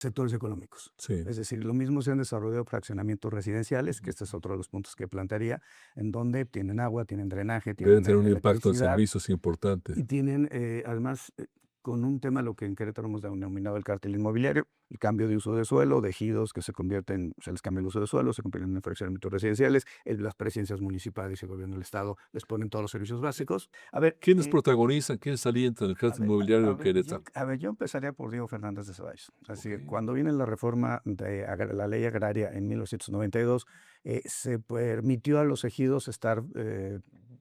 sectores económicos. Sí. Es decir, lo mismo se han desarrollado fraccionamientos residenciales, que este es otro de los puntos que plantearía, en donde tienen agua, tienen drenaje, Deben tienen tener un impacto en electricidad servicios importante. y tienen, además, con un tema, lo que en Querétaro hemos denominado el cártel inmobiliario, el cambio de uso de suelo, de ejidos que se convierten, se les cambia el uso de suelo, se convierten en fraccionamientos residenciales, las presidencias municipales y el gobierno del estado les ponen todos los servicios básicos. A ver, ¿Quiénes protagonizan, quiénes alientan el a cártel ver, inmobiliario en Querétaro? yo empezaría por Diego Fernández de Ceballos. Así que Okey. cuando viene la reforma de la ley agraria en 1992, se permitió a los ejidos estar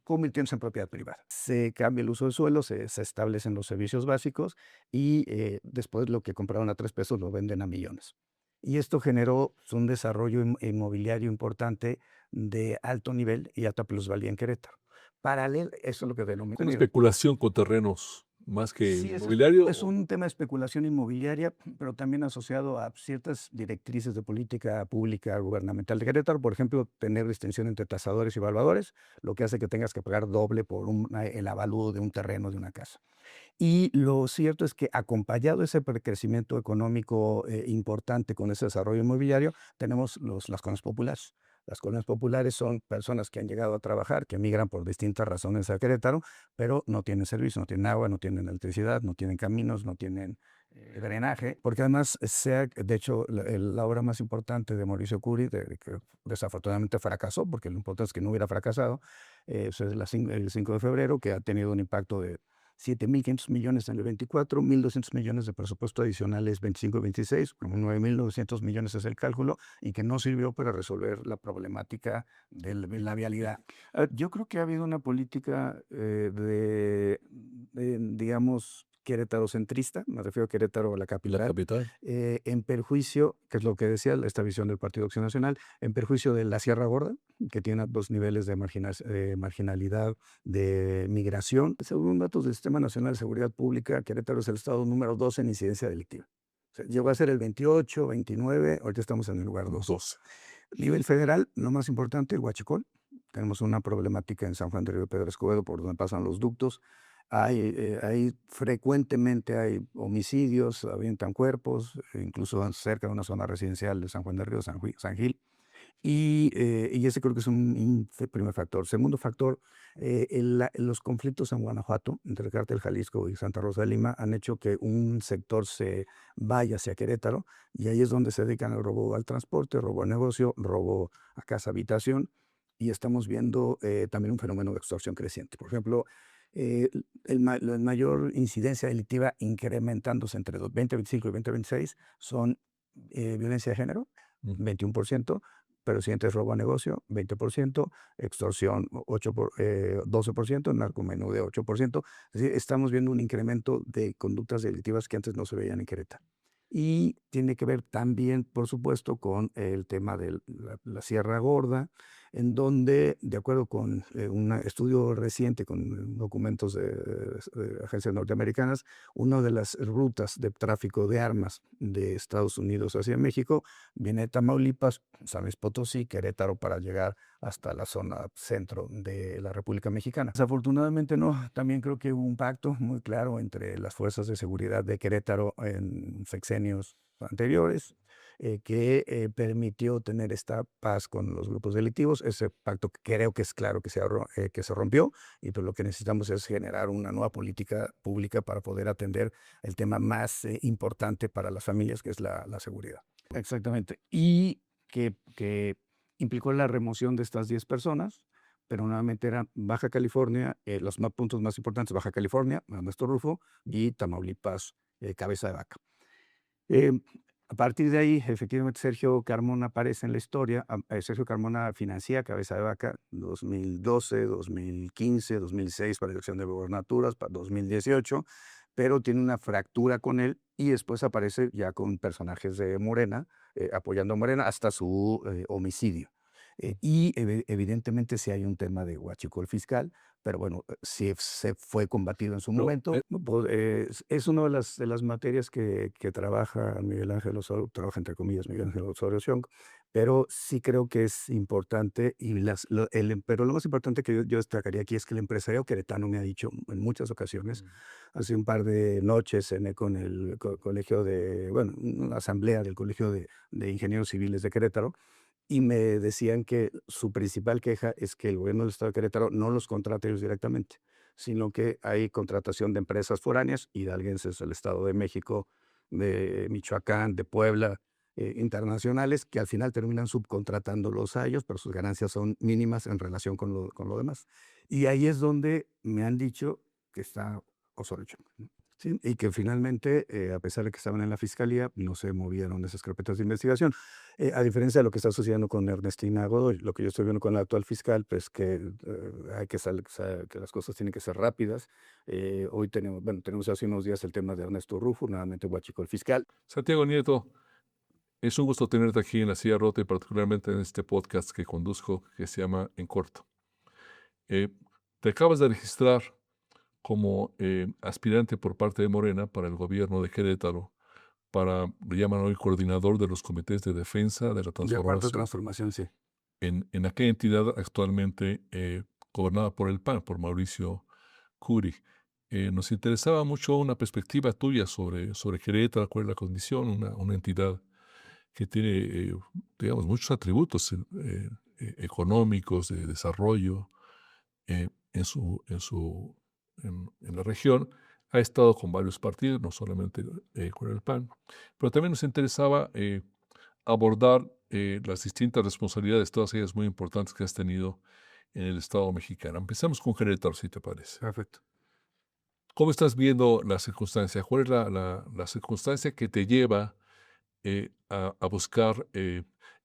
convirtiéndose en propiedad privada. Se cambia el uso del suelo, se establecen los servicios básicos y después lo que compraban a 3 pesos lo venden a millones. Y esto generó pues, un desarrollo inmobiliario importante de alto nivel y alta plusvalía en Querétaro. Paralelo, eso es lo que denomino. Una especulación con terrenos más que Sí, inmobiliario es o un tema de especulación inmobiliaria, pero también asociado a ciertas directrices de política pública gubernamental de Querétaro. Por ejemplo, tener distinción entre tasadores y evaluadores, lo que hace que tengas que pagar doble por el avalúo de un terreno, de una casa. Y lo cierto es que acompañado ese crecimiento económico importante con ese desarrollo inmobiliario, tenemos las colonias populares. Las colonias populares son personas que han llegado a trabajar, que migran por distintas razones a Querétaro, pero no tienen servicio, no tienen agua, no tienen electricidad, no tienen caminos, no tienen drenaje, porque además, de hecho, la obra más importante de Mauricio Curi, que desafortunadamente fracasó, porque lo importante es que no hubiera fracasado, es el 5 de febrero, que ha tenido un impacto de 7.500 millones en el 24, 1.200 millones de presupuesto adicionales 25 y 26, como 9.900 millones es el cálculo, y que no sirvió para resolver la problemática de la vialidad. Yo creo que ha habido una política digamos, querétaro-centrista, me refiero a Querétaro, la la capital, capital. en perjuicio, que es lo que decía esta visión del Partido Acción Nacional, en perjuicio de la Sierra Gorda, que tiene 2 niveles de marginalidad, de migración. Según datos del Sistema Nacional de Seguridad Pública, Querétaro es el estado número 2 en incidencia delictiva. O sea, llegó a ser el 28, 29, ahorita estamos en el lugar 2. 12. Nivel federal, lo más importante, el huachicol. Tenemos una problemática en San Juan de Río Pedro Escobedo, por donde pasan los ductos. Hay frecuentemente hay homicidios, avientan cuerpos, incluso cerca de una zona residencial de San Juan de Río, San Gil. Y ese creo que es un primer factor. Segundo factor, los conflictos en Guanajuato, entre el Cártel Jalisco y Santa Rosa de Lima, han hecho que un sector se vaya hacia Querétaro, y ahí es donde se dedican al robo al transporte, robo al negocio, robo a casa habitación, y estamos viendo también un fenómeno de extorsión creciente. Por ejemplo, eh, la mayor incidencia delictiva incrementándose entre 2025 y 2026 son violencia de género, Ujú. 21%, pero siguiente es robo a negocio, 20%, extorsión 12%, narcomenudeo 8%. Es decir, estamos viendo un incremento de conductas delictivas que antes no se veían en Querétaro. Y tiene que ver también, por supuesto, con el tema de la Sierra Gorda, en donde, de acuerdo con un estudio reciente con documentos de agencias norteamericanas, una de las rutas de tráfico de armas de Estados Unidos hacia México viene de Tamaulipas, San Luis Potosí, Querétaro, para llegar hasta la zona centro de la República Mexicana. Desafortunadamente no, también creo que hubo un pacto muy claro entre las fuerzas de seguridad de Querétaro en sexenios anteriores, que permitió tener esta paz con los grupos delictivos. Ese pacto creo que es claro que se rompió, y pues lo que necesitamos es generar una nueva política pública para poder atender el tema más importante para las familias, que es la seguridad. Exactamente. Y que implicó la remoción de estas 10 personas, pero nuevamente eran Baja California, los puntos más importantes, Baja California, Ernesto Rufo, y Tamaulipas, Cabeza de Vaca. Eh, a partir de ahí, efectivamente, Sergio Carmona aparece en la historia. Sergio Carmona financia Cabeza de Vaca 2012, 2015, 2006 para elección de gobernaturas, para 2018, pero tiene una fractura con él y después aparece ya con personajes de Morena, apoyando a Morena hasta su homicidio. Y evidentemente sí hay un tema de huachicol fiscal, pero bueno, sí se fue combatido en su No, momento. Pues, es una de las materias que trabaja Miguel Ángel Osorio, trabaja entre comillas Miguel Ángel Osorio Chong, pero sí creo que es importante y pero lo más importante que yo destacaría aquí es que el empresario queretano me ha dicho en muchas ocasiones, hace un par de noches cené con el colegio de, bueno, una asamblea del Colegio de Ingenieros Civiles de Querétaro, y me decían que su principal queja es que el gobierno del estado de Querétaro no los contrata ellos directamente, sino que hay contratación de empresas foráneas, hidalguenses del Estado de México, de Michoacán, de Puebla, internacionales, que al final terminan subcontratándolos a ellos, pero sus ganancias son mínimas en relación con lo demás. Y ahí es donde me han dicho que está Osorio Chong, ¿no? Sí, y que finalmente, a pesar de que estaban en la fiscalía, no se movieron esas carpetas de investigación. A diferencia de lo que está sucediendo con Ernestina Godoy, lo que yo estoy viendo con la actual fiscal, pues que hay que que las cosas tienen que ser rápidas. Hoy tenemos, bueno, tenemos hace unos días el tema de Ernesto Rufo, nuevamente huachico el fiscal. Santiago Nieto, es un gusto tenerte aquí en La Silla Rota y particularmente en este podcast que conduzco que se llama En Corto. Eh, Te acabas de registrar como aspirante por parte de Morena para el gobierno de Querétaro, lo llaman hoy coordinador de los comités de defensa de la De cuarta transformación, transformación, sí. en aquella entidad actualmente gobernada por el PAN, por Mauricio Curi. Nos interesaba mucho una perspectiva tuya sobre Querétaro, cuál es la condición, una entidad que tiene, digamos, muchos atributos económicos, de desarrollo, en la región. Ha estado con varios partidos, no solamente con el PAN, pero también nos interesaba abordar las distintas responsabilidades, todas ellas muy importantes que has tenido en el Estado mexicano. Empezamos con Querétaro, si te parece. Perfecto. ¿Cómo estás viendo la circunstancia? ¿Cuál es la circunstancia que te lleva a buscar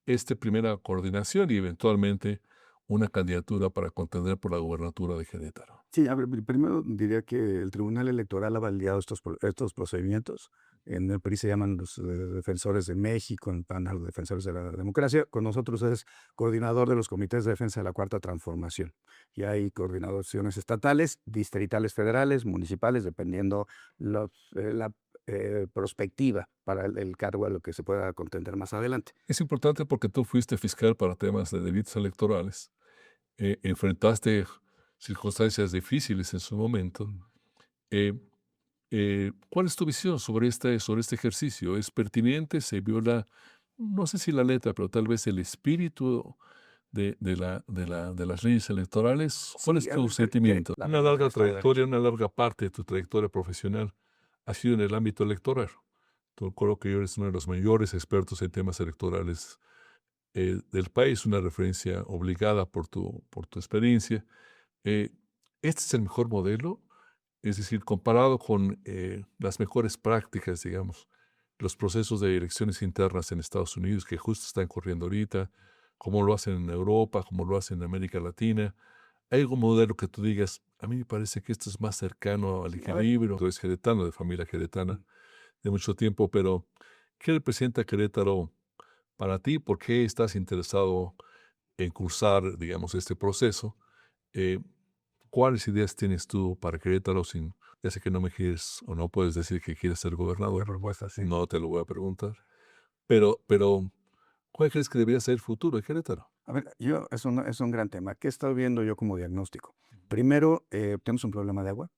esta primera coordinación y eventualmente una candidatura para contender por la gubernatura de Querétaro? Sí, a ver, primero diría que el Tribunal Electoral ha validado estos procedimientos. En el PRI se llaman los defensores de México, en el PAN los defensores de la democracia. Con nosotros es coordinador de los comités de defensa de la Cuarta Transformación. Y hay coordinaciones estatales, distritales, federales, municipales, dependiendo la prospectiva para el cargo a lo que se pueda contender más adelante. Es importante porque tú fuiste fiscal para temas de delitos electorales, enfrentaste circunstancias difíciles en su momento. Eh, ¿Cuál es tu visión sobre este ejercicio? ¿Es pertinente? ¿Se viola, no sé si la letra, pero tal vez el espíritu de las leyes electorales? ¿Cuál es Sí, a tu ver, sentimiento? la Una verdad larga está de trayectoria, una larga parte de tu trayectoria profesional ha sido en el ámbito electoral. Tú creo que eres uno de los mayores expertos en temas electorales del país, una referencia obligada por tu experiencia. Eh, ¿Este es el mejor modelo? Es decir, comparado con las mejores prácticas, digamos, los procesos de elecciones internas en Estados Unidos que justo están corriendo ahorita, cómo lo hacen en Europa, cómo lo hacen en América Latina. ¿Hay algún modelo que tú digas, a mí me parece que esto es más cercano al Sí, a ver, equilibrio? Tú eres queretano, de familia queretana, de mucho tiempo, pero ¿qué representa Querétaro para ti? ¿Por qué estás interesado en cursar, digamos, este proceso? Eh, ¿Cuáles ideas tienes tú para Querétaro? Ya sé que no me quieres o no puedes decir que quieres ser buena gobernador, propuesta, sí. no te lo voy a preguntar, pero ¿cuál crees que debería ser el futuro de Querétaro? A ver, es un gran tema. ¿Qué he estado viendo yo como diagnóstico? Primero, tenemos un problema de agua.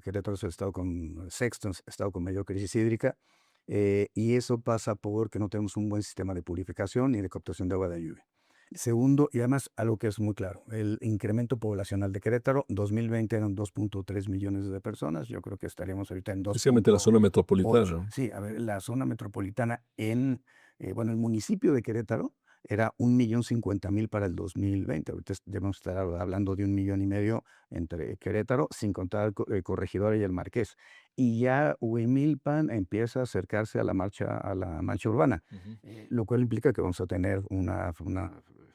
Querétaro es el estado con sexto estado con mayor crisis hídrica, y eso pasa porque no tenemos un buen sistema de purificación ni de captación de agua de lluvia. Segundo, y además algo que es muy claro, el incremento poblacional de Querétaro, 2020 eran 2.3 millones de personas, yo creo que estaríamos ahorita en Especialmente en la zona metropolitana, 2.8. ¿no? Sí, a ver, la zona metropolitana bueno, el municipio de Querétaro era 1.050.000 para el 2020. Ahorita debemos estar hablando de 1.500.000 entre Querétaro, sin contar Corregidora y el Marqués. Y ya Huimilpan empieza a acercarse a la marcha urbana, Ujú. lo cual implica que vamos a tener una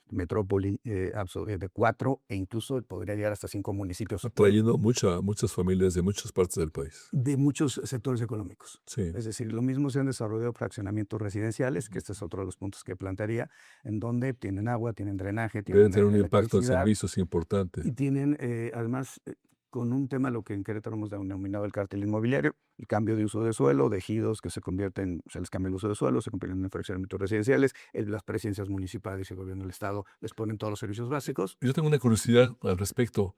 metrópoli de 4 e incluso podría llegar hasta 5 municipios Atrayendo muchas familias de muchas partes del país. de muchos sectores económicos. Sí. Es decir, lo mismo se han desarrollado fraccionamientos residenciales, que este es otro de los puntos que plantearía, en donde tienen agua, tienen drenaje, Deben tienen tener un impacto en electricidad servicios importante. y tienen además con un tema lo que en Querétaro hemos denominado el cártel inmobiliario, el cambio de uso de suelo, de ejidos que se convierten, se les cambia el uso de suelo, se convierten en fraccionamientos residenciales, las presidencias municipales y el gobierno del estado les ponen todos los servicios básicos. Yo tengo una curiosidad al respecto.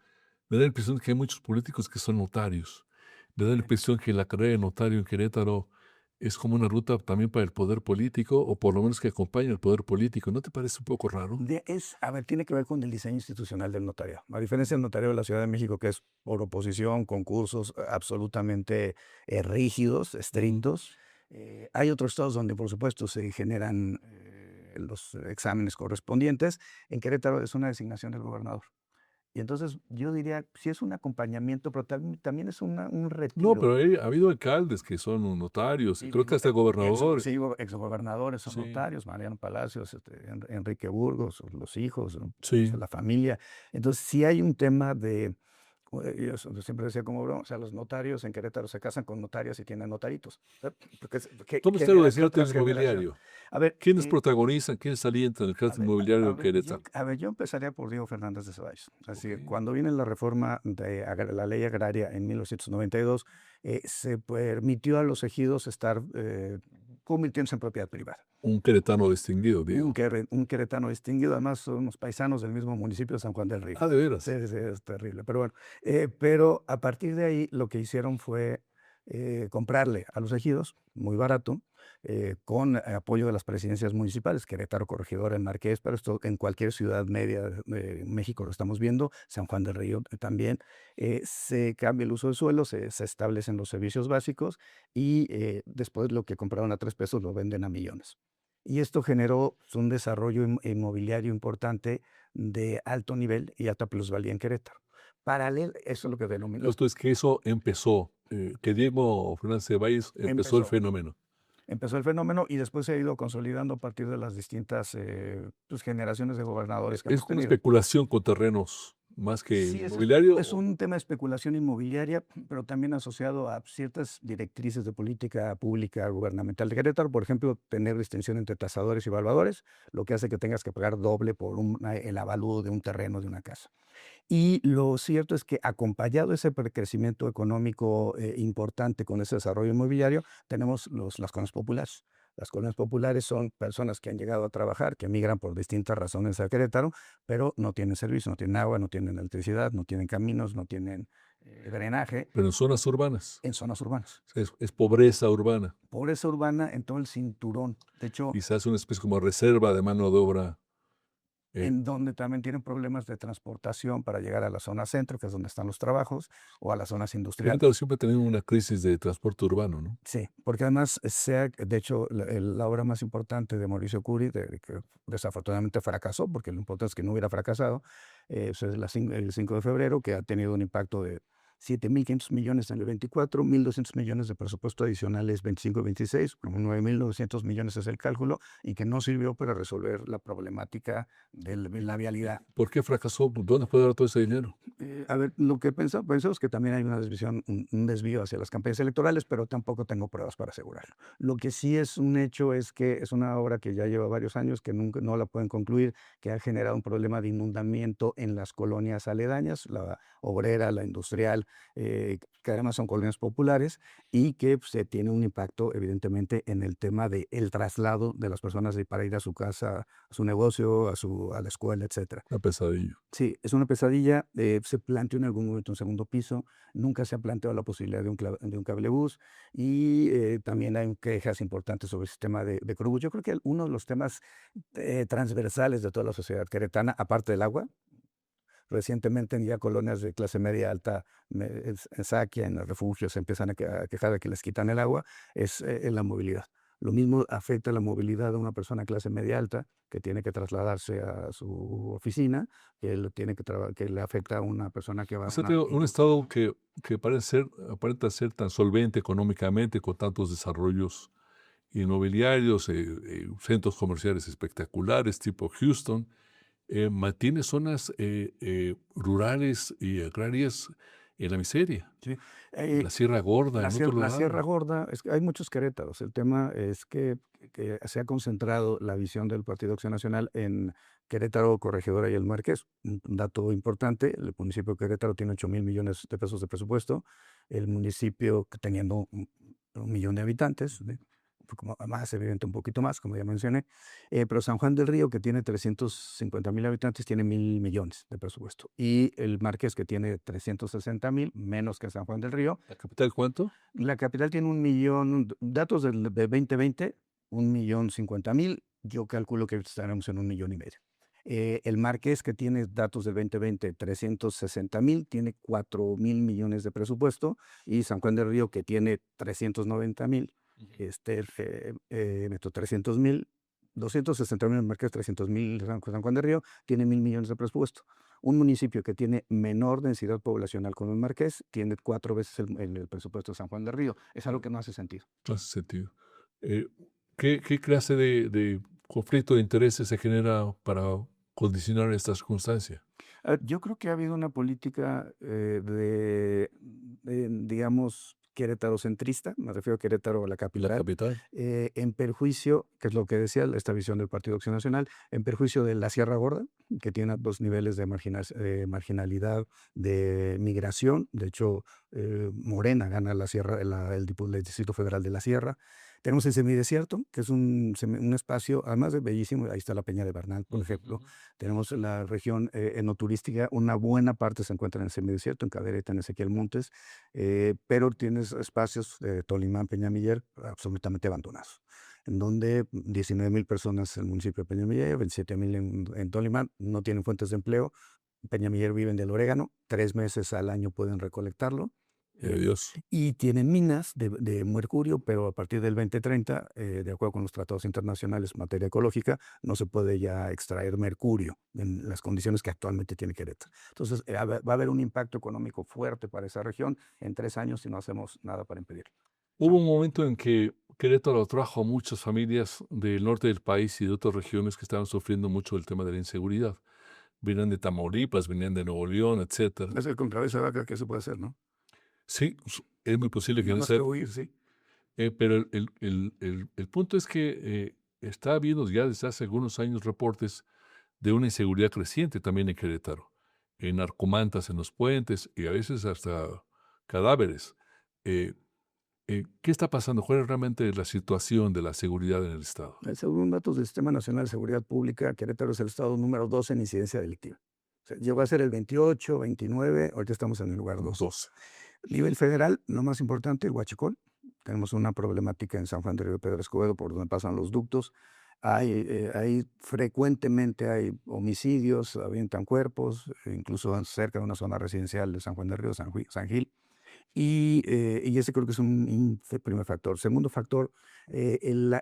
Me da la impresión que hay muchos políticos que son notarios. Me da la impresión que la carrera de notario en Querétaro es como una ruta también para el poder político, o por lo menos que acompaña al poder político. ¿No te parece un poco raro? A ver, tiene que ver con el diseño institucional del notariado. A diferencia del notario de la Ciudad de México, que es por oposición, concursos absolutamente rígidos, estrictos, hay otros estados donde, por supuesto, se generan los exámenes correspondientes. En Querétaro es una designación del gobernador. Y entonces yo diría, sí es un acompañamiento, pero también es un retiro. No, pero ha habido alcaldes que son notarios, y creo que hasta gobernadores. Sí, exgobernadores son Sí. notarios, Mariano Palacios, Enrique Burgos, los hijos, Sí. la familia. Entonces sí hay un tema de, yo siempre decía como broma, o sea, los notarios en Querétaro se casan con notarias y tienen notaritos. ¿Cómo está lo del cártel inmobiliario? A ver, ¿Quiénes protagonizan, quiénes alientan el cártel inmobiliario en Querétaro? yo empezaría por Diego Fernández de Ceballos. Así Ok. que cuando viene la reforma de la ley agraria en 1992, se permitió a los ejidos estar convirtiéndose en propiedad privada. Un queretano distinguido, digo. Un queretano distinguido, además son unos paisanos del mismo municipio de San Juan del Río. Ah, ¿de veras? Sí, es terrible, pero bueno. Pero a partir de ahí lo que hicieron fue comprarle a los ejidos, muy barato, con apoyo de las presidencias municipales, Querétaro, Corregidora, El Marqués, pero esto en cualquier ciudad media de México lo estamos viendo, San Juan del Río también, se cambia el uso del suelo, se establecen los servicios básicos y después lo que compraron a 3 pesos lo venden a millones. Y esto generó un desarrollo inmobiliario importante de alto nivel y alta plusvalía en Querétaro. Paralelo, eso es lo que denominamos. Esto es que eso empezó, que Diego Fernández Ceballos empezó el fenómeno. Empezó el fenómeno y después se ha ido consolidando a partir de las distintas generaciones de gobernadores que Es hemos una tenido. especulación con terrenos más que Sí, inmobiliario. es un tema de especulación inmobiliaria, pero también asociado a ciertas directrices de política pública gubernamental de Querétaro. Por ejemplo, tener distinción entre tasadores y evaluadores, lo que hace que tengas que pagar doble por el avalúo de un terreno, de una casa. Y lo cierto es que acompañado ese crecimiento económico importante con ese desarrollo inmobiliario, tenemos las colonias populares. Las colonias populares son personas que han llegado a trabajar, que migran por distintas razones a Querétaro, pero no tienen servicio, no tienen agua, no tienen electricidad, no tienen caminos, no tienen drenaje. Pero en zonas urbanas. En zonas urbanas. Es pobreza urbana. Pobreza urbana en todo el cinturón. De hecho, quizás una especie como reserva de mano de obra. En donde también tienen problemas de transportación para llegar a la zona centro, que es donde están los trabajos, o a las zonas industriales. Querétaro siempre ha tenido una crisis de transporte urbano, ¿no? Sí, porque además, de hecho, la obra más importante de Mauricio Curi, que desafortunadamente fracasó, porque lo importante es que no hubiera fracasado, es el 5 de febrero, que ha tenido un impacto de 7.500 millones en el 24, 1.200 millones de presupuesto adicionales 25 y 26, como 9.900 millones es el cálculo, y que no sirvió para resolver la problemática de la vialidad. ¿Por qué fracasó? ¿Dónde fue dar todo ese dinero? A ver, lo que pensamos es que también hay una desviación, un desvío hacia las campañas electorales, pero tampoco tengo pruebas para asegurarlo. Lo que sí es un hecho es que es una obra que ya lleva varios años, que nunca no la pueden concluir, que ha generado un problema de inundamiento en las colonias aledañas, la obrera, la industrial, que además son colonias populares, y que se tiene un impacto evidentemente en el tema del traslado de las personas para ir a su casa, a su negocio, a la escuela, etcétera. Una pesadilla. Sí, es una pesadilla. Se planteó en algún momento un segundo piso, nunca se ha planteado la posibilidad de un cablebús, y también hay quejas importantes sobre el sistema de Cruz. Yo creo que uno de los temas transversales de toda la sociedad queretana, aparte del agua, recientemente ya colonias de clase media alta en Saquia, en los refugios, se empiezan a quejar de que les quitan el agua, es la movilidad. Lo mismo afecta la movilidad de una persona de clase media alta que tiene que trasladarse a su oficina, que le afecta a una persona que va O sea, a un estado que aparenta ser tan solvente económicamente, con tantos desarrollos inmobiliarios, centros comerciales espectaculares, tipo Houston, mantiene zonas rurales y agrarias en la miseria. Sí. La Sierra Gorda, en otros La Sierra lugares. Gorda, es que hay muchos Querétaros. El tema es que se ha concentrado la visión del Partido Acción Nacional en Querétaro, Corregidora y El Marqués. Un dato importante, el municipio de Querétaro tiene 8,000 millones de pesos de presupuesto, el municipio teniendo 1 millón de habitantes, un poco más, evidente, un poquito más, como ya mencioné, pero San Juan del Río, que tiene 350,000 habitantes, tiene 1,000 millones de presupuesto. Y el Marqués, que tiene 360,000, menos que San Juan del Río. ¿La capital cuánto? La capital tiene 1 millón, datos de 2020, 1,050,000. Yo calculo que estaremos en 1,5 millones. El Marqués, que tiene datos del 2020, 360,000, tiene 4,000 millones de presupuesto. Y San Juan del Río, que tiene 390,000, meto 300,000, 260,000 el Marqués, 300,000 San Juan del Río, tiene 1,000 millones de presupuesto. Un municipio que tiene menor densidad poblacional como el Marqués tiene 4 veces el presupuesto de San Juan del Río. Es algo que no hace sentido. No hace sentido. Eh, ¿qué clase de conflicto de intereses se genera para condicionar esta circunstancia? Yo creo que ha habido una política digamos, querétarocentrista, me refiero a Querétaro, a la ¿La capital, capital? en perjuicio, que es lo que decía esta visión del Partido Acción Nacional, en perjuicio de la Sierra Gorda, que tiene 2 niveles de marginalidad, de migración. De hecho, Morena gana la Sierra, el Distrito Federal de la Sierra. Tenemos el semidesierto, que es un espacio, además de bellísimo. Ahí está la Peña de Bernal, por ejemplo. Tenemos la región enoturística, una buena parte se encuentra en el semidesierto, en Cadereyta, en Ezequiel Montes, pero tienes espacios de Tolimán, Peñamiller, absolutamente abandonados, en donde 19,000 personas en el municipio de Peñamiller, 27,000 en Tolimán, no tienen fuentes de empleo. Peñamiller viven del orégano, 3 meses al año pueden recolectarlo. Dios. Y tienen minas de mercurio, pero a partir del 2030, de acuerdo con los tratados internacionales en materia ecológica, no se puede ya extraer mercurio en las condiciones que actualmente tiene Querétaro. Entonces, va a haber un impacto económico fuerte para esa región en 3 años si no hacemos nada para impedirlo. Hubo un momento en que Querétaro atrajo a muchas familias del norte del país y de otras regiones que estaban sufriendo mucho el tema de la inseguridad. Venían de Tamaulipas, venían de Nuevo León, etcétera. Es el con cabeza de vaca que se puede hacer, ¿no? Sí, es muy posible que Nada no más sea. que huir, sí. Pero el punto es que está habiendo ya desde hace algunos años reportes de una inseguridad creciente también en Querétaro, en narcomantas en los puentes y a veces hasta cadáveres. Eh, ¿Qué está pasando? ¿Cuál es realmente la situación de la seguridad en el Estado? Según datos del Sistema Nacional de Seguridad Pública, Querétaro es el estado número 2 en incidencia delictiva. O sea, llegó a ser el 28, 29, ahorita estamos en el lugar 2. 12. Nivel federal, lo más importante, el huachicol. Tenemos una problemática en San Juan del Río, Pedro Escobedo, por donde pasan los ductos. Frecuentemente hay homicidios, avientan cuerpos, incluso cerca de una zona residencial de San Juan del Río, San Gil. Y ese creo que es un primer factor. Segundo factor,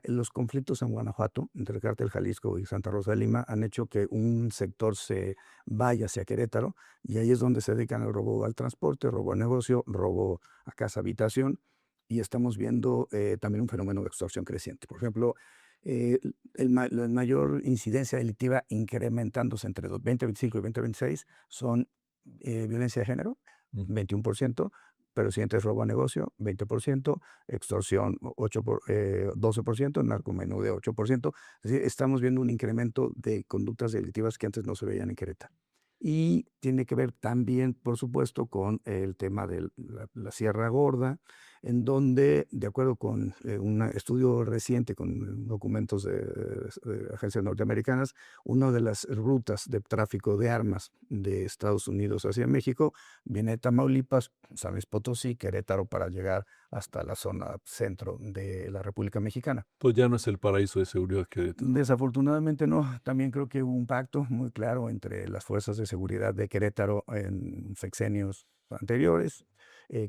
los conflictos en Guanajuato, entre el Cártel Jalisco y Santa Rosa de Lima, han hecho que un sector se vaya hacia Querétaro, y ahí es donde se dedican al robo al transporte, robo al negocio, robo a casa habitación, y estamos viendo también un fenómeno de extorsión creciente. Por ejemplo, la mayor incidencia delictiva incrementándose entre 2025 y 2026 son violencia de género, 21%, pero siguiente es robo a negocio, 20%, extorsión 12%, narcomenudeo 8%. Es decir, estamos viendo un incremento de conductas delictivas que antes no se veían en Querétaro. Y tiene que ver también, por supuesto, con el tema de la Sierra Gorda, en donde, de acuerdo con un estudio reciente con documentos de agencias norteamericanas, una de las rutas de tráfico de armas de Estados Unidos hacia México viene de Tamaulipas, San Luis Potosí, Querétaro, para llegar hasta la zona centro de la República Mexicana. Pues ya no es el paraíso de seguridad Querétaro. Desafortunadamente no. También creo que hubo un pacto muy claro entre las fuerzas de seguridad de Querétaro en sexenios anteriores,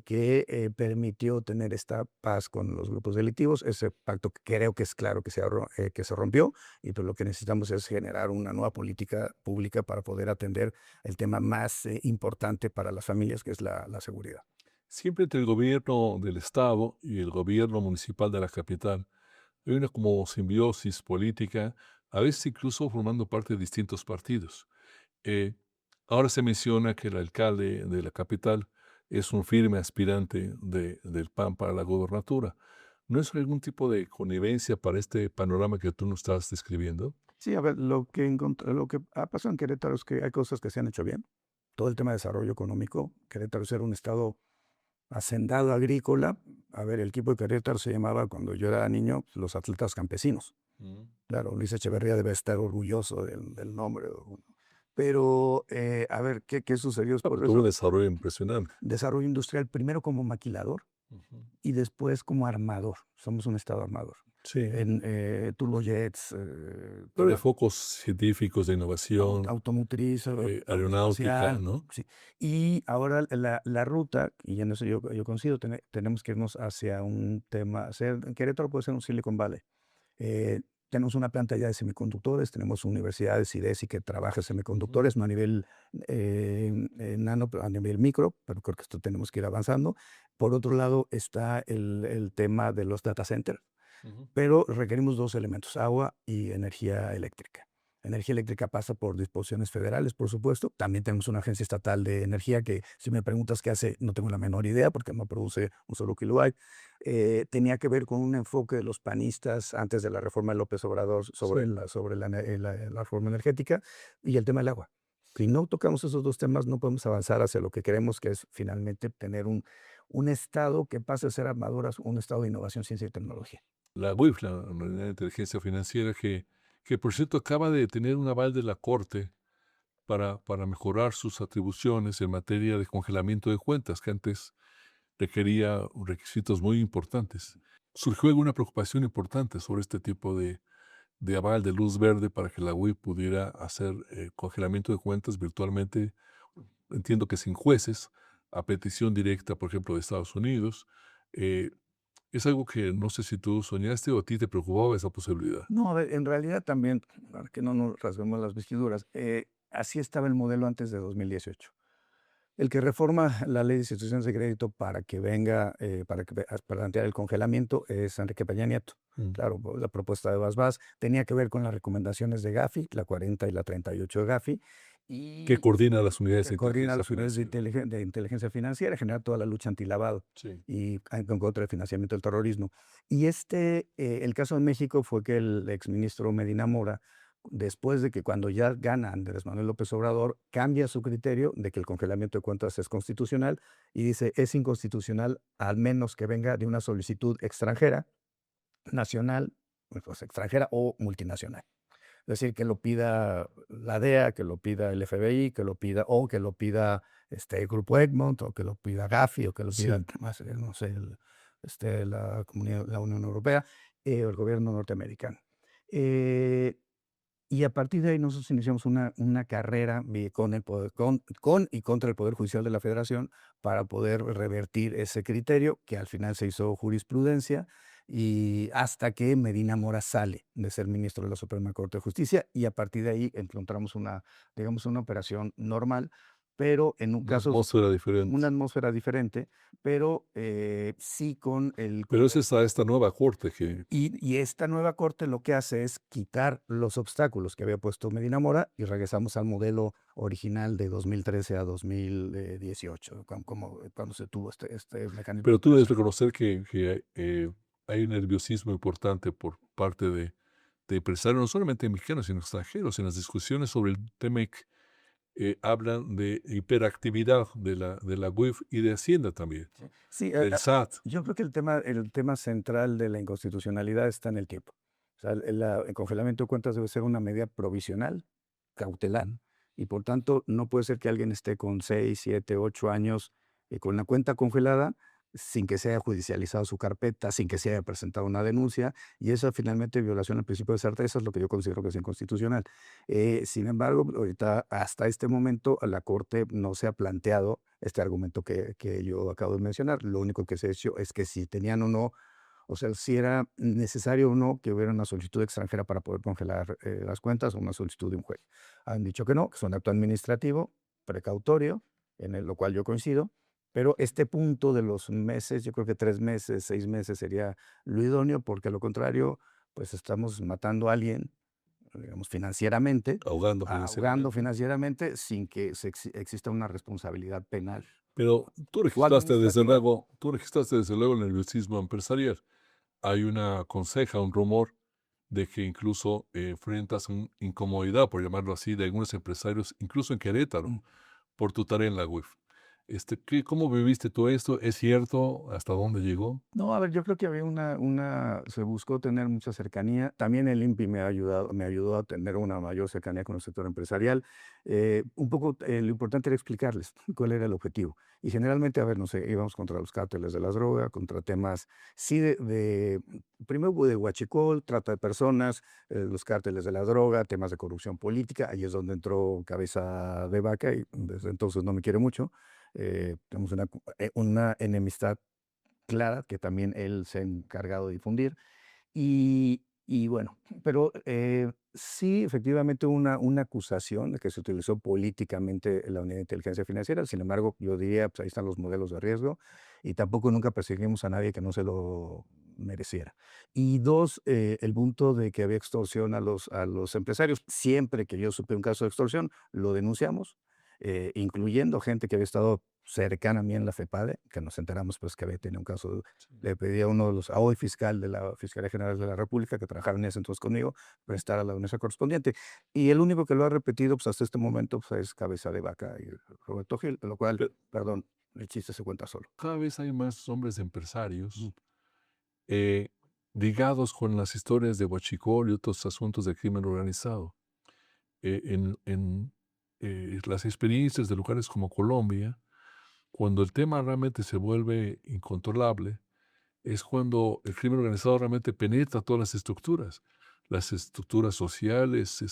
que permitió tener esta paz con los grupos delictivos. Ese pacto creo que es claro que se rompió, y pues lo que necesitamos es generar una nueva política pública para poder atender el tema más importante para las familias, que es la seguridad. Siempre entre el gobierno del Estado y el gobierno municipal de la capital hay una como simbiosis política a veces incluso formando parte de distintos partidos. Eh, Ahora se menciona que el alcalde de la capital es un firme aspirante del PAN para la gobernatura. ¿No es algún tipo de connivencia para este panorama que tú nos estás describiendo? Sí, a ver, lo que ha pasado en Querétaro es que hay cosas que se han hecho bien. Todo el tema de desarrollo económico, Querétaro era un estado hacendado agrícola. A ver, el equipo de Querétaro se llamaba, cuando yo era niño, los Atletas Campesinos. Mm. Claro, Luis Echeverría debe estar orgulloso del nombre. Pero, a ver, ¿qué sucedió Claro, después de tuvo un eso? desarrollo impresionante. Desarrollo industrial, primero como maquilador Ujú. y después como armador. Somos un estado armador. Sí, En turbojets, pero hay focos científicos de innovación, automotriz, aeronáutica, aeroespacial, ¿no? sí. Y ahora la ruta, y en eso yo coincido, tenemos que irnos hacia un tema, Querétaro puede ser un Silicon Valley. Eh, Tenemos una planta ya de semiconductores, tenemos universidades IDESI que trabaja Ujú. semiconductores, no a nivel nano, pero a nivel micro, pero creo que esto tenemos que ir avanzando. Por otro lado está el tema de los data centers, Ujú. pero requerimos dos elementos, agua y energía eléctrica. Energía eléctrica pasa por disposiciones federales, por supuesto. También tenemos una agencia estatal de energía que, si me preguntas qué hace, no tengo la menor idea porque no produce un solo kilowatt. Tenía que ver con un enfoque de los panistas antes de la reforma de López Obrador sobre Sí. la reforma energética y el tema del agua. Si no tocamos esos dos temas, no podemos avanzar hacia lo que queremos, que es finalmente tener un estado que pase a ser armaduras, un estado de innovación, ciencia y tecnología. La UIF, la Unidad de Inteligencia Financiera, que por cierto acaba de tener un aval de la Corte para mejorar sus atribuciones en materia de congelamiento de cuentas, que antes requería requisitos muy importantes. Surgió alguna preocupación importante sobre este tipo de aval de luz verde para que la UIF pudiera hacer congelamiento de cuentas virtualmente, entiendo que sin jueces, a petición directa, por ejemplo, de Estados Unidos. Eh, es algo que no sé si tú soñaste o a ti te preocupaba esa posibilidad. No, a ver, en realidad también, para que no nos rasguemos las vestiduras, así estaba el modelo antes de 2018. El que reforma la ley de instituciones de crédito para que venga, para plantear el congelamiento es Enrique Peña Nieto. Mm. Claro, la propuesta de Bas tenía que ver con las recomendaciones de Gafi, la 40 y la 38 de Gafi, Que y coordina las unidades que de coordina inteligencia las unidades de, financiera. de inteligencia financiera, genera toda la lucha antilavado Sí. y en contra del financiamiento del terrorismo. Y el caso de México fue que el exministro Medina Mora, después de que cuando ya gana Andrés Manuel López Obrador, cambia su criterio de que el congelamiento de cuentas es constitucional y dice es inconstitucional al menos que venga de una solicitud extranjera, nacional, pues extranjera o multinacional. Es decir, que lo pida la DEA, que lo pida el FBI, que lo pida el Grupo Egmont, o que lo pida Gafi, o que lo pida, Sí. más, no sé, la Unión Europea, o el gobierno norteamericano. Eh, y a partir de ahí nosotros iniciamos una carrera con el poder, con y contra el Poder Judicial de la Federación para poder revertir ese criterio, que al final se hizo jurisprudencia, y hasta que Medina Mora sale de ser ministro de la Suprema Corte de Justicia, y a partir de ahí encontramos digamos, una operación normal, pero en un Una caso, atmósfera diferente. una atmósfera diferente, pero sí con Pero es esta nueva corte que, y esta nueva corte lo que hace es quitar los obstáculos que había puesto Medina Mora y regresamos al modelo original de 2013 a 2018, cuando se tuvo este mecanismo de pero tú debes operación. reconocer que hay un nerviosismo importante por parte de empresarios, no solamente mexicanos, sino extranjeros. En las discusiones sobre el TEMEC hablan de hiperactividad de la UIF y de Hacienda también, Sí, sí, del SAT. yo creo que el tema central de la inconstitucionalidad está en el tiempo. O sea, el congelamiento de cuentas debe ser una medida provisional, cautelar, y por tanto no puede ser que alguien esté con 6, 7, 8 años con la cuenta congelada sin que se haya judicializado su carpeta, sin que se haya presentado una denuncia, y eso finalmente violación al principio de certeza es lo que yo considero que es inconstitucional. Sin embargo, ahorita hasta este momento la Corte no se ha planteado este argumento que yo acabo de mencionar. Lo único que se ha hecho es que si tenían o sea, si era necesario o no que hubiera una solicitud extranjera para poder congelar las cuentas o una solicitud de un juez. Han dicho que no, que es un acto administrativo, precautorio, lo cual yo coincido, pero este punto de los meses, yo creo que 3 meses, 6 meses sería lo idóneo, porque a lo contrario, pues estamos matando a alguien digamos, financieramente, ahogando ahogando financieramente. financieramente sin que exista una responsabilidad penal Pero o administrativa. tú registraste desde luego el nerviosismo empresarial. Hay una conseja, un rumor de que incluso enfrentas una incomodidad, por llamarlo así, de algunos empresarios, incluso en Querétaro, Mm. por tu tarea en la UIF. ¿Cómo viviste tú esto? ¿Es cierto? ¿Hasta dónde llegó? No, a ver, yo creo que había se buscó tener mucha cercanía. También el INPI me ayudó a tener una mayor cercanía con el sector empresarial. Un poco, lo importante era explicarles cuál era el objetivo. Y generalmente, a ver, no sé, íbamos contra los cárteles de las drogas, contra temas, sí, primero hubo de huachicol, trata de personas, los cárteles de la droga, temas de corrupción política. Ahí es donde entró Cabeza de Vaca y desde entonces no me quiere mucho. Tenemos una enemistad clara, que también él se ha encargado de difundir. Y bueno, pero sí, efectivamente, una acusación de que se utilizó políticamente la Unidad de Inteligencia Financiera. Sin embargo, yo diría, pues ahí están los modelos de riesgo y tampoco nunca perseguimos a nadie que no se lo mereciera. Y dos, el punto de que había extorsión a los empresarios. Siempre que yo supe un caso de extorsión, lo denunciamos, incluyendo gente que había estado cercana a mí en la FEPADE, que nos enteramos pues que había tenido un caso. Le pedí a uno de los, a hoy fiscal de la Fiscalía General de la República, que trabajaba en ese entonces conmigo, prestar a la audiencia correspondiente. Y el único que lo ha repetido pues hasta este momento pues, es Cabeza de Vaca y Roberto Gil, lo cual, Pero perdón, el chiste se cuenta solo. cada vez hay más hombres empresarios Ujú. eh, ligados con las historias de huachicol y otros asuntos de crimen organizado. En las experiencias de lugares como Colombia, cuando el tema realmente se vuelve incontrolable, es cuando el crimen organizado realmente penetra todas las estructuras sociales,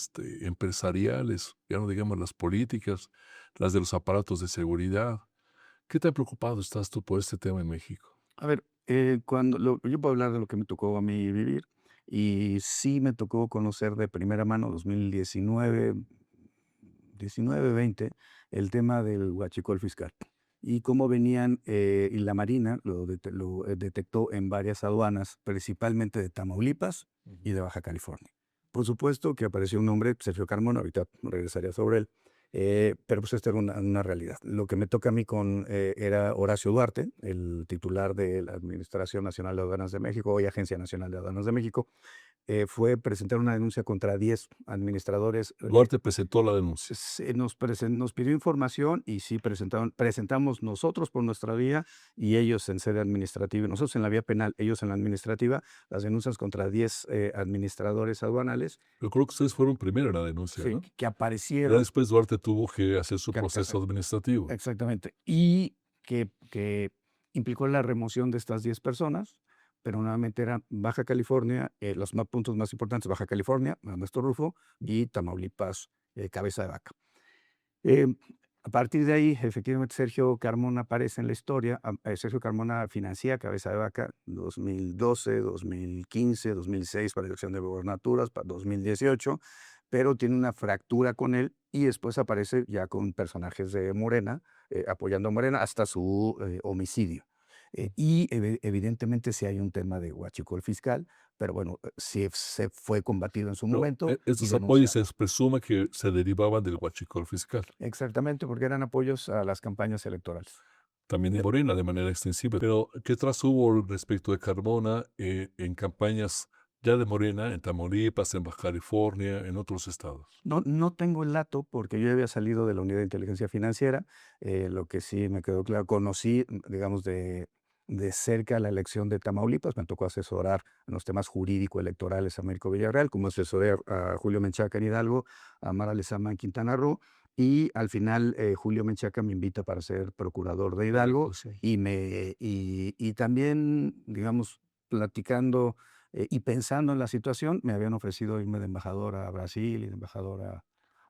empresariales, ya no digamos las políticas, las de los aparatos de seguridad. ¿Qué tan preocupado estás tú por este tema en México? A ver, yo puedo hablar de lo que me tocó a mí vivir y sí me tocó conocer de primera mano 2019, 19-20, el tema del huachicol fiscal y cómo venían, y la Marina lo detectó en varias aduanas, principalmente de Tamaulipas y Ujú. de Baja California. Por supuesto que apareció un nombre, Sergio Carmona, ahorita regresaría sobre él, pero pues esta era una realidad. Lo que me toca a mí era Horacio Duarte, el titular de la Administración Nacional de Aduanas de México, hoy Agencia Nacional de Aduanas de México. Fue presentar una denuncia contra 10 administradores. Duarte presentó la denuncia. Nos pidió información y sí presentamos nosotros por nuestra vía y ellos en sede administrativa, nosotros en la vía penal, ellos en la administrativa, las denuncias contra 10 administradores aduanales, Yo creo que ustedes fueron primero en la denuncia, sí, ¿no? que Ya aparecieron. después Duarte tuvo que hacer su que- que- proceso administrativo. Exactamente. Y que implicó la remoción de estas 10 personas, pero nuevamente eran Baja California, los puntos más importantes, Baja California, Ernesto Rufo, y Tamaulipas, Cabeza de Vaca. Eh, a partir de ahí, efectivamente, Sergio Carmona aparece en la historia. Sergio Carmona financia Cabeza de Vaca 2012, 2015, 2006 para elección de gobernaturas, para 2018, pero tiene una fractura con él y después aparece ya con personajes de Morena, apoyando a Morena hasta su homicidio. Y evidentemente sí hay un tema de huachicol fiscal, pero bueno, sí se fue combatido en su Pero momento y estos apoyos denunciado. se presume que se derivaban del huachicol fiscal, Exactamente, porque eran apoyos a las campañas electorales. también en Morena de manera extensiva. Pero, ¿qué trazo hubo respecto de Carmona en campañas ya de Morena, en Tamaulipas, en Baja California, en otros estados? No tengo el dato porque yo ya había salido de la Unidad de Inteligencia Financiera. Lo que sí me quedó claro, conocí, digamos, de cerca la elección de Tamaulipas. Me tocó asesorar en los temas jurídico-electorales a Américo Villarreal, como asesoré a Julio Menchaca en Hidalgo, a Mara Lezama en Quintana Roo. Y al final, Julio Menchaca me invita para ser procurador de Hidalgo Correcto, sí. y también, digamos, platicando y pensando en la situación, me habían ofrecido irme de embajador a Brasil y de embajador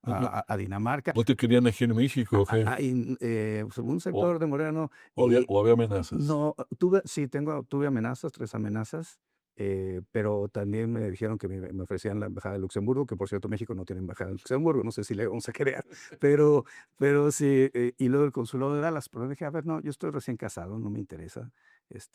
No, no, a Dinamarca. no te querían aquí en México, ¿o qué? Pues, un O, sector de Moreno había, y o había amenazas. no, tuve amenazas, 3 amenazas, pero también me dijeron que me ofrecían la embajada de Luxemburgo, que por cierto México no tiene embajada en Luxemburgo, no sé si le vamos a crear, pero, pero sí, y luego el consulado de Dallas, pero dije, a ver, no, yo estoy recién casado, no me interesa,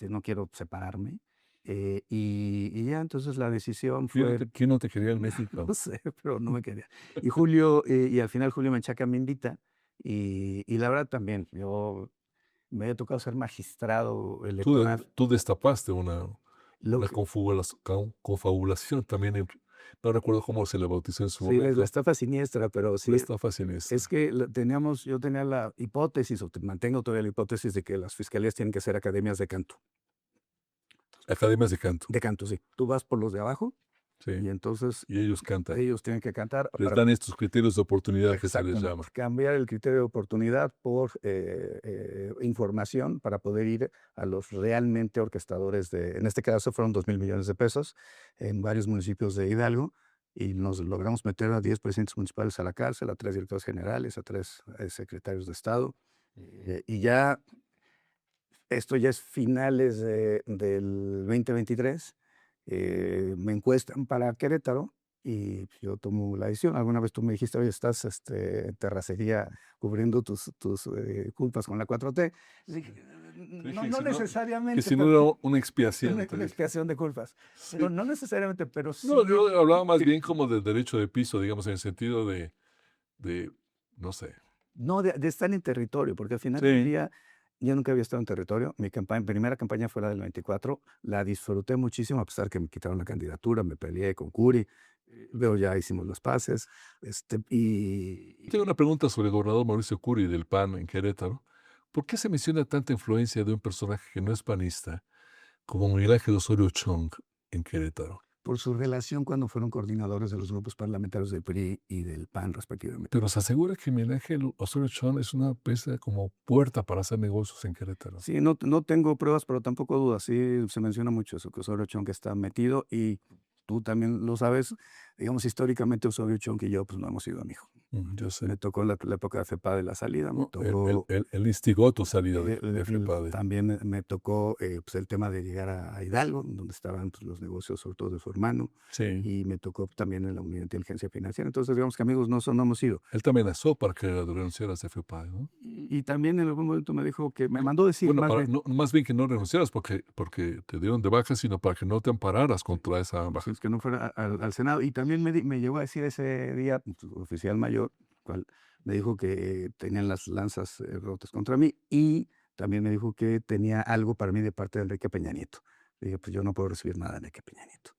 no quiero separarme. y ya, entonces la decisión fue, ¿Quién no te quería en México? no sé, pero no me quería. Y Julio, y al final Julio Menchaca me invita, y la verdad también, yo me había tocado ser magistrado electoral. Tú destapaste Lo una que, confabulación también, no recuerdo cómo se le bautizó en su sí, la momento, estafa siniestra, pero la sí, estafa es siniestra. que yo tenía la hipótesis, mantengo todavía la hipótesis de que las fiscalías tienen que ser academias Academias de canto, de canto, sí. Tú vas por los de abajo sí, y entonces y ellos cantan. ellos tienen que cantar Les para dan estos criterios de oportunidad que se les exactamente, llama. cambiar el criterio de oportunidad por información para poder ir a los realmente orquestadores en este caso fueron 2,000 millones de pesos en varios municipios de Hidalgo y nos logramos meter a 10 presidentes municipales a la cárcel, a 3 directores generales, a 3 secretarios de Estado. Y ya, esto ya es finales del 2023, me encuestan para Querétaro y yo tomo la decisión. Alguna vez tú me dijiste, oye, estás en terracería cubriendo tus culpas con la 4T. Dije, Te no, dije no que necesariamente, si no pero era una expiación, te una dije. expiación de culpas. Pero Sí. no necesariamente, pero No, sí, yo hablaba más bien como de derecho de piso, digamos, en el sentido de no sé. no de estar en territorio, porque al final del Sí, día yo nunca había estado en territorio. Mi primera campaña fue la del 24, la disfruté muchísimo, a pesar que me quitaron la candidatura, me peleé con Curi, luego ya hicimos las paces, tengo una pregunta sobre el gobernador Mauricio Curi del PAN en Querétaro. ¿Por qué se menciona tanta influencia de un personaje que no es panista como Miguel Ángel Osorio Chong en Querétaro? por su relación cuando fueron coordinadores de los grupos parlamentarios del PRI y del PAN respectivamente. Pero se asegura que Miguel Ángel Osorio Chong es una especie como puerta para hacer negocios en Querétaro. Sí, no tengo pruebas, pero tampoco dudas. Sí, se menciona mucho eso, que Osorio Chong está metido y tú también lo sabes. Digamos, históricamente Osorio Chong y yo pues no hemos sido amigos. Yo sé. Me tocó la época de FEPA de la salida, me No, él, tocó él- él instigó tu salida de FEPADE. también me tocó pues el tema de llegar a Hidalgo, donde estaban pues, los negocios, sobre todo de su hermano, Sí. y me tocó también en la Unidad de Inteligencia Financiera. Entonces, digamos que amigos no hemos sido. Él te amenazó para que renunciaras de FEPADE, ¿no? Y también en algún momento me dijo que me mandó decir, Bueno, más bien, no, más bien que no renunciaras porque te dieron de baja, sino para que no te ampararas contra esa baja. pues, que no fuera al Senado. Y también me llegó a decir ese día, pues, oficial mayor, cual me dijo que tenían las lanzas rotas contra mí y también me dijo que tenía algo para mí de parte de Enrique Peña Nieto. Le dije, pues yo no puedo recibir nada de Enrique Peña Nieto.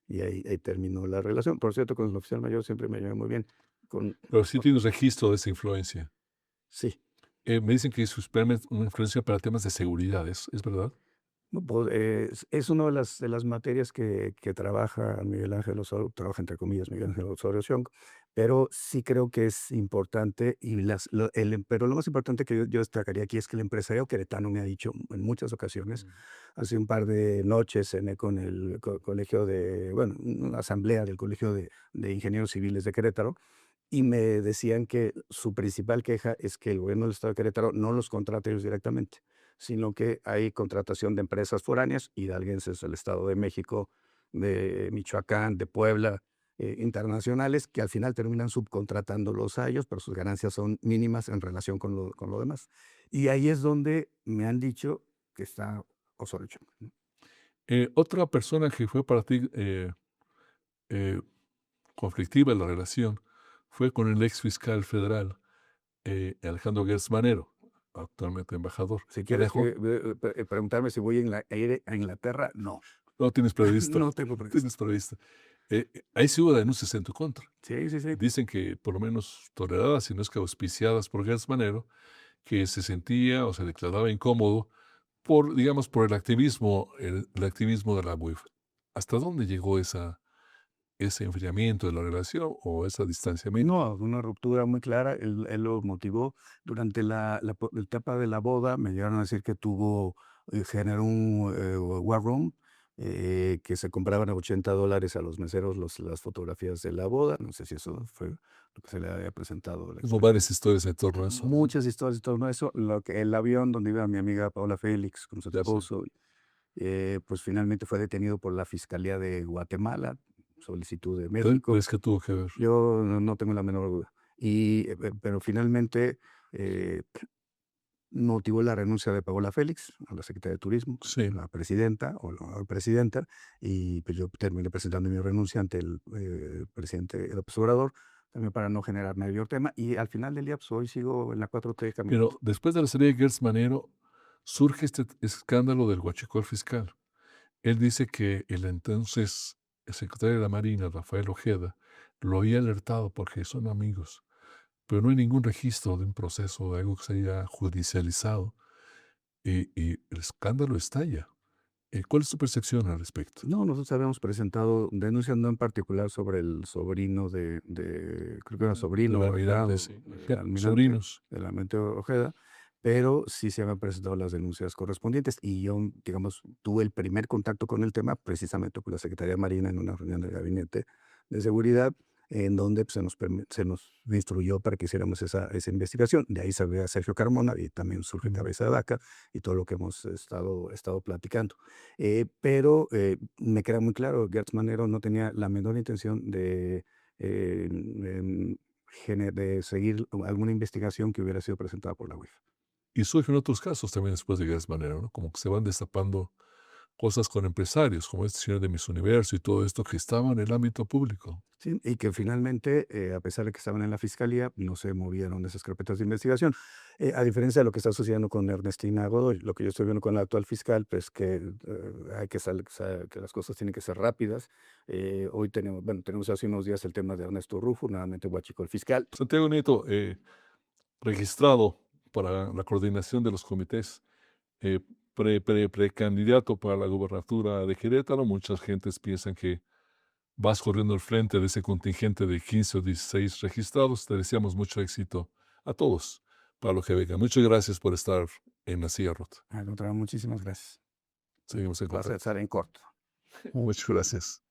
Y ahí terminó la relación. Por cierto, con el oficial mayor siempre me llevé muy bien. Pero sí tienes registro de esa influencia. Sí. Me dicen que es una influencia para temas de seguridad, ¿es verdad? No, pues, es una de las materias que trabaja Miguel Ángel Osorio, trabaja entre comillas Miguel Ángel Osorio Chong, pero sí creo que es importante y pero lo más importante que yo destacaría aquí es que el empresario queretano me ha dicho en muchas ocasiones, hace un par de noches cené con el colegio bueno, una asamblea del Colegio de Ingenieros Civiles de Querétaro, y me decían que su principal queja es que el gobierno del estado de Querétaro no los contrata ellos directamente, sino que hay contratación de empresas foráneas, hidalguenses del Estado de México, de Michoacán, de Puebla, internacionales, que al final terminan subcontratándolos a ellos, pero sus ganancias son mínimas en relación con lo demás. Y ahí es donde me han dicho que está Osorio Chong, ¿no? Otra persona que fue para ti eh, conflictiva en la relación fue con el ex fiscal federal Alejandro Gertz Manero, actualmente embajador. Si ¿Qué quieres dejó? preguntarme si voy a ir a Inglaterra, no, No tienes previsto. no tengo previsto. Tienes previsto. Ahí sí hubo denuncias en tu contra. Sí, sí, sí. Dicen que por lo menos toleradas, si no es que auspiciadas por Gertz Manero, que se sentía o se declaraba incómodo por, digamos, por el activismo de la UIF. ¿Hasta dónde llegó ese enfriamiento de la relación o ese distanciamiento? No, una ruptura muy clara, él lo motivó. Durante la etapa de la boda, me llegaron a decir que generó un war room, que se compraban a $80 a los meseros las fotografías de la boda. No sé si eso fue lo que se le había presentado a la Hubo expareja. varias historias en torno a eso. Muchas historias y todo eso. El avión donde iba mi amiga Paola Félix con su Ya sé. esposo, pues finalmente fue detenido por la Fiscalía de Guatemala, solicitud de México. ¿Crees que tuvo que ver? Yo no tengo la menor duda. Pero finalmente, eh, motivó la renuncia de Paola Félix a la Secretaría de Turismo, Sí. la presidenta o la presidenta, y pues yo terminé presentando mi renuncia ante el presidente López Obrador, también para no generar mayor tema, y al final del día, pues hoy sigo en la 4T caminando. Pero después de la salida de Gertz Manero, surge este escándalo del huachicol fiscal. Él dice que el entonces secretario de la Marina, Rafael Ojeda, lo había alertado porque son amigos, pero no hay ningún registro de un proceso, de algo que se haya judicializado, y el escándalo estalla. ¿Cuál es tu percepción al respecto? No, nosotros habíamos presentado denuncias, no en particular sobre el sobrino creo que era sobrino, Del ahijado almirante, sí. del almirante, Sobrinos. del almirante Ojeda, pero sí se habían presentado las denuncias correspondientes y yo, digamos, tuve el primer contacto con el tema precisamente con la Secretaría de Marina en una reunión del Gabinete de Seguridad, en donde pues, se nos instruyó para que hiciéramos esa investigación. De ahí se ve a Sergio Carmona y también surge Cabeza de Vaca y todo lo que hemos estado platicando. Pero me queda muy claro, Gertz Manero no tenía la menor intención de seguir alguna investigación que hubiera sido presentada por la UIF. Y surgen otros casos también después de Gertz Manero, ¿no? Como que se van destapando cosas con empresarios, como este señor de Miss Universo y todo esto que estaba en el ámbito público. Sí, y que finalmente, a pesar de que estaban en la fiscalía, no se movieron esas carpetas de investigación. A diferencia de lo que está sucediendo con Ernestina Godoy, lo que yo estoy viendo con la actual fiscal, pues que hay que las cosas tienen que ser rápidas. Hoy tenemos hace unos días el tema de Ernesto Rufo, nuevamente huachicol fiscal. Santiago Nieto, registrado para la coordinación de los comités, eh, precandidato para la gubernatura de Querétaro. Muchas gentes piensan que vas corriendo al frente de ese contingente de 15 o 16 registrados. Te deseamos mucho éxito a todos para lo que venga. Muchas gracias por estar en la silla rota. Al contrario, muchísimas gracias. Seguimos en Placer contacto. estar en corto. Muchas gracias.